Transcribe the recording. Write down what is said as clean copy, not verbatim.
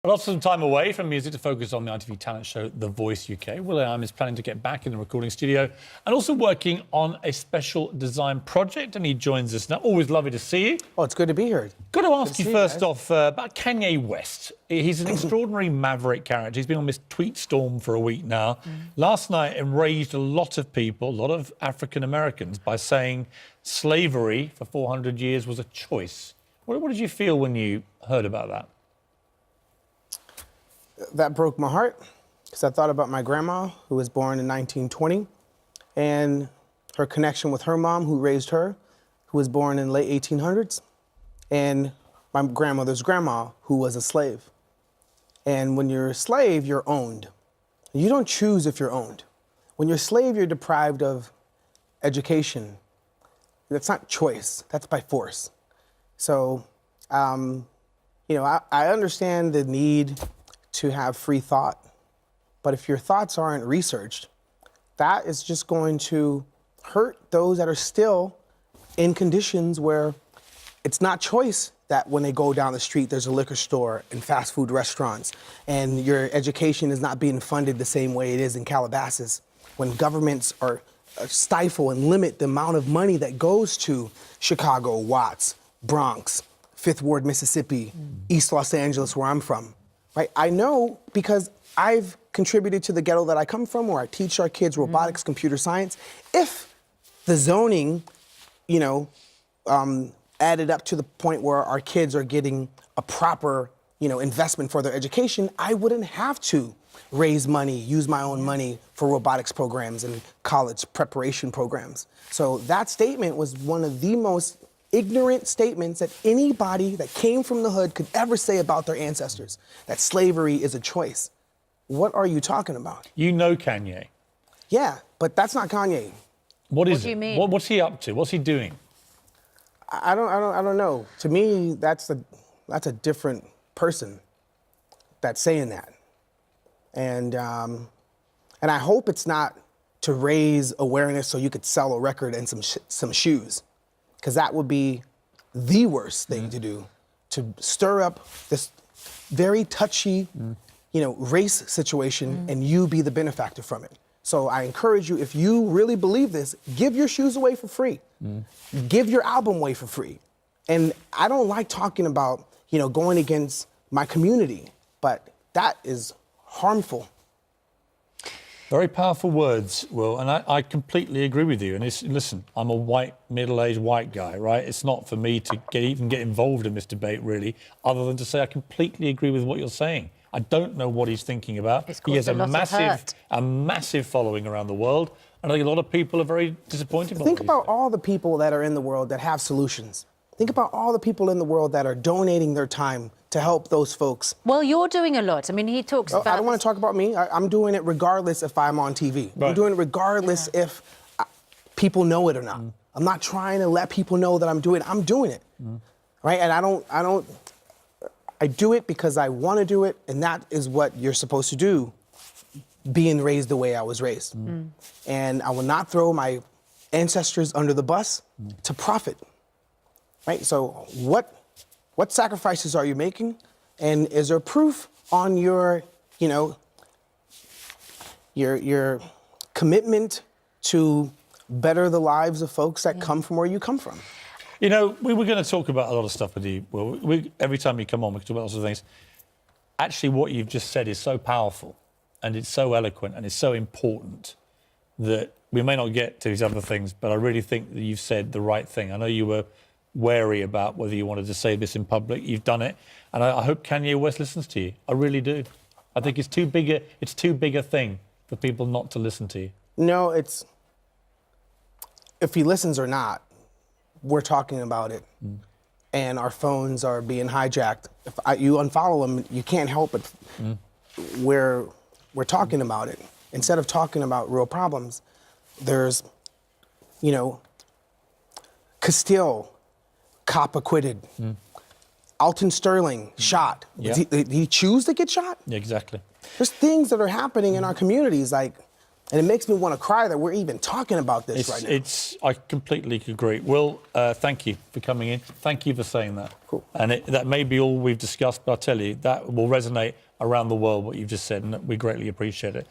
But after some time away from music to focus on the ITV talent show The Voice UK, Will.i.am is planning to get back in the recording studio and also working on a special design project, and he joins us now. Always lovely to see you. Oh, it's good to be here. Got to ask you first off about Kanye West. He's an extraordinary maverick character. He's been on this tweet storm for a week now. Last night enraged a lot of people, a lot of African Americans, by saying slavery for 400 years was a choice. What did you feel when you heard about that? That broke my heart because I thought about my grandma, who was born in 1920, and her connection with her mom, who raised her, who was born in the late 1800s, and my grandmother's grandma, who was a slave. And when you're a slave, you're owned. You don't choose if you're owned. When you're a slave, you're deprived of education. That's not choice, that's by force. So, you know, I understand the need to have free thought, but if your thoughts aren't researched, that is just going to hurt those that are still in conditions where it's not choice that when they go down the street, there's a liquor store and fast food restaurants, and your education is not being funded the same way it is in Calabasas, when governments are stifle and limit the amount of money that goes to Chicago, Watts, Bronx, Fifth Ward, Mississippi, East Los Angeles, where I'm from. Right? I know because I've contributed to the ghetto that I come from, where I teach our kids robotics, computer science. If the zoning, you know, added up to the point where our kids are getting a proper, you know, investment for their education, I wouldn't have to raise money, use my own money for robotics programs and college preparation programs. So that statement was one of the most ignorant statements that anybody that came from the hood could ever say about their ancestors, that slavery is a choice. What are you talking about? You know Kanye. Yeah, but that's not Kanye. What do you mean? What's he up to? What's he doing? I don't know. To me, that's a different person that's saying that. And I hope it's not to raise awareness so you could sell a record and some shoes, because that would be the worst thing to do, to stir up this very touchy, you know, race situation and you be the benefactor from it. So I encourage you, if you really believe this, give your shoes away for free. Give your album away for free. And I don't like talking about, you know, going against my community, but that is harmful. Very powerful words, Will, and I completely agree with you. And listen, I'm a white, middle-aged white guy, right? It's not for me to even get involved in this debate, really, other than to say I completely agree with what you're saying. I don't know what he's thinking about. He has a massive following around the world, and I think a lot of people are very disappointed by Think about all the people that are in the world that have solutions. Think about all the people in the world that are donating their time to help those folks. Well, you're doing a lot. I mean, he talks about... I don't want to talk about me. I'm doing it regardless if I'm on TV. Right. I'm doing it regardless if people know it or not. I'm not trying to let people know that I'm doing it. I'm doing it, right? And I do it because I want to do it, and that is what you're supposed to do, being raised the way I was raised. And I will not throw my ancestors under the bus to profit, right? So what sacrifices are you making? And is there proof on your, you know, your commitment to better the lives of folks that come from where you come from? You know, we were going to talk about a lot of stuff with you. Well, every time you come on, we can talk about lots of things. Actually, what you've just said is so powerful, and it's so eloquent, and it's so important that we may not get to these other things, but I really think that you've said the right thing. I know you were wary about whether you wanted to say this in public. You've done it, and I hope Kanye West listens to you. I really do. I think it's too big a thing for people not to listen to you. No, it's... If he listens or not, we're talking about it, and our phones are being hijacked. If you unfollow him, you can't help it. We're talking about it. Instead of talking about real problems, there's, you know, Castile, cop acquitted. Alton Sterling, shot. Did he choose to get shot? Yeah, exactly. There's things that are happening in our communities, like And it makes me want to cry that we're even talking about this right now. I completely agree. Will, thank you for coming in. Thank you for saying that. Cool. And that may be all we've discussed, but I tell you, that will resonate around the world, what you've just said, and we greatly appreciate it.